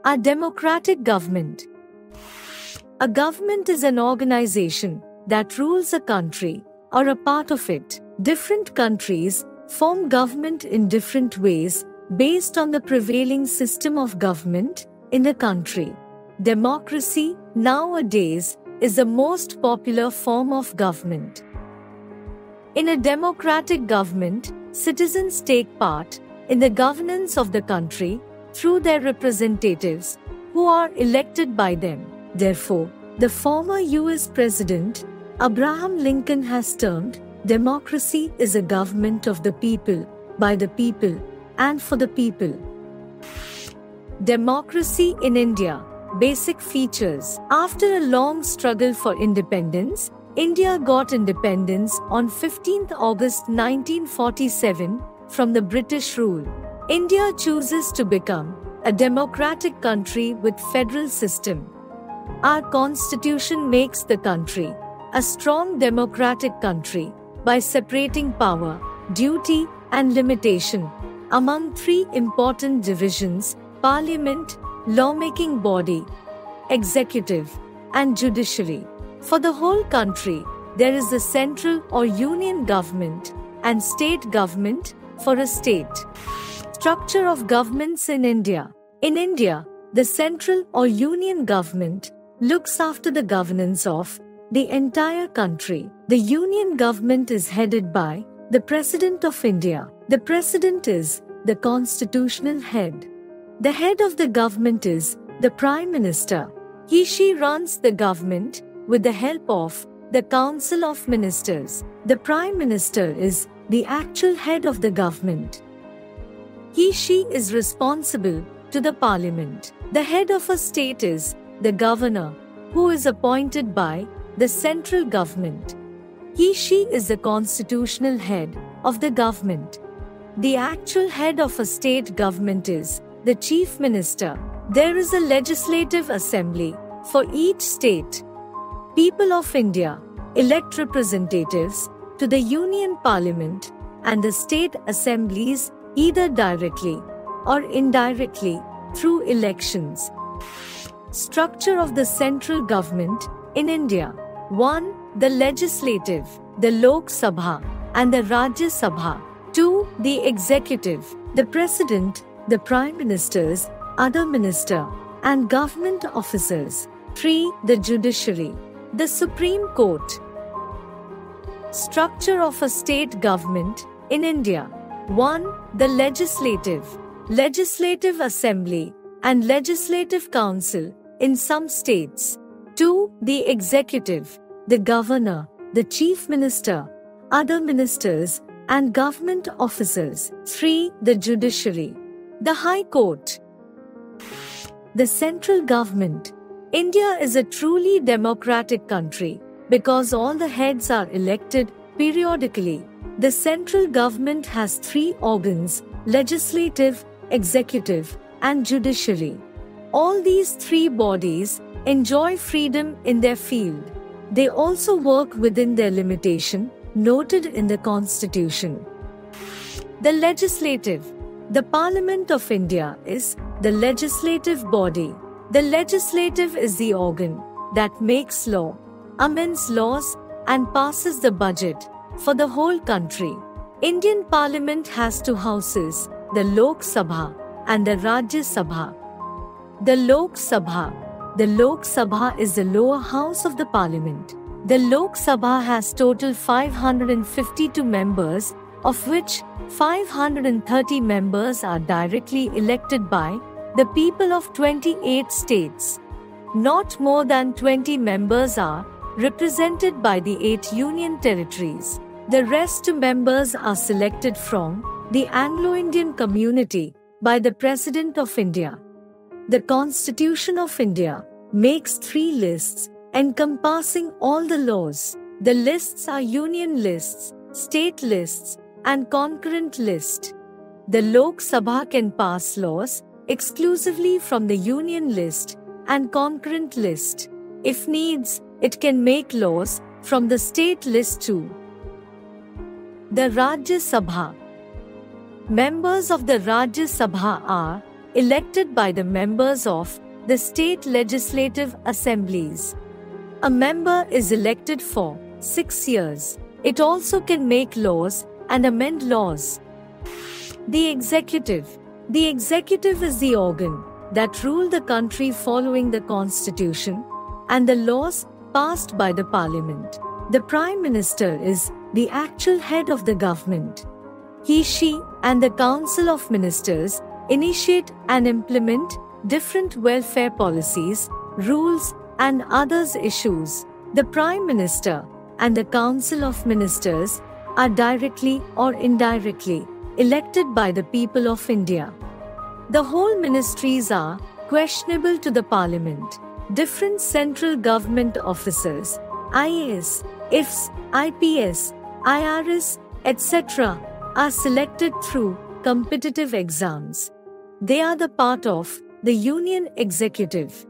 A democratic government. A government is an organization that rules a country or a part of it. Different countries form government in different ways based on the prevailing system of government in the country. Democracy, nowadays, is the most popular form of government. In a democratic government, citizens take part in the governance of the country through their representatives, who are elected by them. Therefore, the former US President, Abraham Lincoln, has termed democracy is a government of the people, by the people, and for the people. Democracy in India. Basic features. After a long struggle for independence, India got independence on 15th August 1947 from the British rule. India chooses to become a democratic country with federal system. Our constitution makes the country a strong democratic country by separating power, duty, and limitation among three important divisions: Parliament, lawmaking body, executive, and judiciary. For the whole country, there is the central or union government and state government for a state. Structure of governments in India. In India, the central or union government looks after the governance of the entire country. The union government is headed by the President of India. The President is the constitutional head. The head of the government is the Prime Minister. He/she runs the government with the help of the Council of Ministers. The Prime Minister is the actual head of the government. He/she is responsible to the Parliament. The head of a state is the governor, who is appointed by the central government. He/she is the constitutional head of the government. The actual head of a state government is the Chief Minister. There is a legislative assembly for each state. People of India elect representatives to the Union Parliament and the state assemblies either directly or indirectly through elections. Structure of the central government in India. 1. The legislative, the Lok Sabha and the Rajya Sabha. 2. The executive, the President, the Prime Ministers, other minister, and government officers. 3. The judiciary, the Supreme Court. Structure of a state government in India. 1. The legislative, legislative assembly, and legislative council in some states. 2. The executive, the governor, the chief minister, other ministers, and government officers. 3. The judiciary, the High Court. The central government. India is a truly democratic country because all the heads are elected periodically. The central government has three organs: legislative, executive, and judiciary. All these three bodies enjoy freedom in their field. They also work within their limitation noted in the Constitution. The legislative. The Parliament of India is the legislative body. The legislative is the organ that makes law, amends laws, and passes the budget for the whole country. Indian Parliament has two houses, the Lok Sabha and the Rajya Sabha. The Lok Sabha. The Lok Sabha is the lower house of the Parliament. The Lok Sabha has total 552 members, of which 530 members are directly elected by the people of 28 states. Not more than 20 members are represented by the 8 union territories. The rest 2 members are selected from the Anglo-Indian community by the President of India. The Constitution of India makes 3 lists encompassing all the laws. The lists are Union lists, State lists, and Concurrent list. The Lok Sabha can pass laws exclusively from the Union list and Concurrent list. If needs, it can make laws from the State list too. The Rajya Sabha. Members of the Rajya Sabha are elected by the members of the state legislative assemblies. A member is elected for 6 years. It also can make laws and amend laws. The executive. The executive is the organ that rule the country following the constitution and the laws passed by the parliament. The Prime Minister is the actual head of the government. He/she and the Council of Ministers initiate and implement different welfare policies, rules, and others issues. The Prime Minister and the Council of Ministers are directly or indirectly elected by the people of India. The whole ministries are questionable to the Parliament. Different central government officers, IAS, IFS, IPS, IRS, etc., are selected through competitive exams. They are the part of the Union Executive.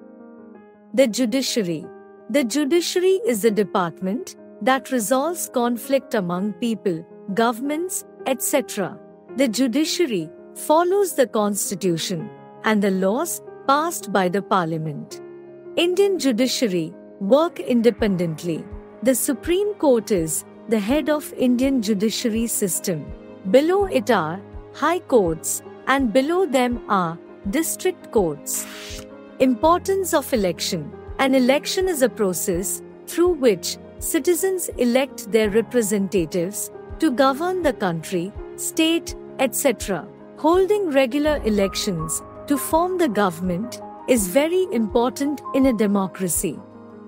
The Judiciary. The judiciary is the department that resolves conflict among people, governments, etc. The judiciary follows the constitution and the laws passed by the parliament. Indian judiciary work independently. The Supreme Court is the head of Indian judiciary system. Below it are high courts and below them are district courts. Importance of election. An election is a process through which citizens elect their representatives to govern the country, state, etc. Holding regular elections to form the government is very important in a democracy.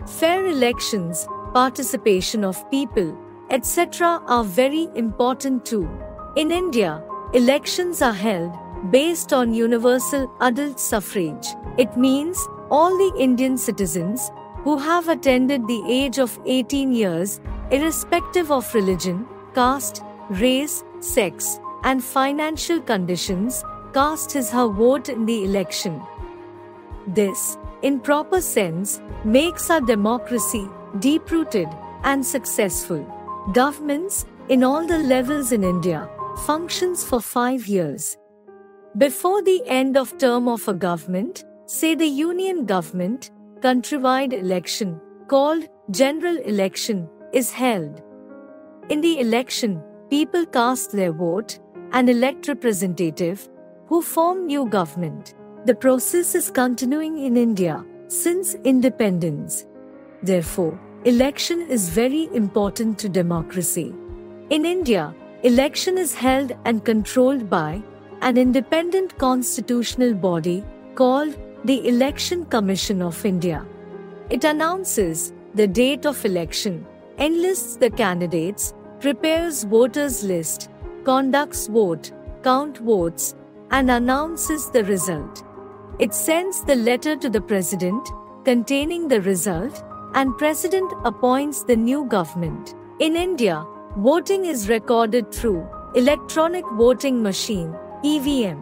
Fair elections, participation of people, etc. are very important too. In India, elections are held based on universal adult suffrage. It means all the Indian citizens who have attained the age of 18 years, irrespective of religion, caste, race, sex, and financial conditions, cast his/her vote in the election. This, in proper sense, makes our democracy deep-rooted and successful. Governments, in all the levels in India, functions for 5 years. Before the end of term of a government, say the union government, countrywide election, called general election, is held. In the election, people cast their vote and elect representative who form new government. The process is continuing in India since independence. Therefore, election is very important to democracy. In India, election is held and controlled by an independent constitutional body called the Election Commission of India. It announces the date of election, enlists the candidates, prepares voters' list, conducts vote, count votes, and announces the result. It sends the letter to the President containing the result, and President appoints the new government. In India, voting is recorded through electronic voting machine, EVM.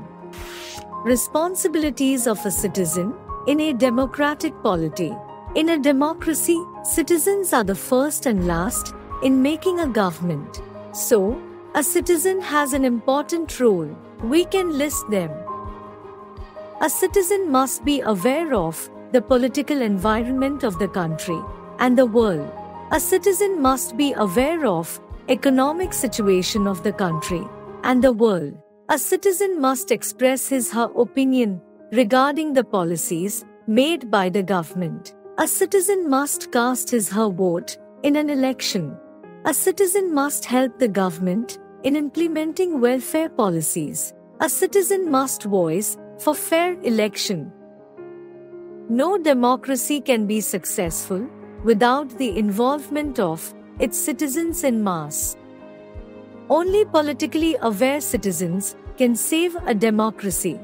Responsibilities of a citizen in a democratic polity. In a democracy, citizens are the first and last in making a government. So, a citizen has an important role. We can list them. A citizen must be aware of the political environment of the country and the world. A citizen must be aware of economic situation of the country and the world. A citizen must express his/her opinion regarding the policies made by the government. A citizen must cast his/her vote in an election. A citizen must help the government in implementing welfare policies. A citizen must voice for fair election. No democracy can be successful without the involvement of its citizens en masse. Only politically aware citizens can save a democracy.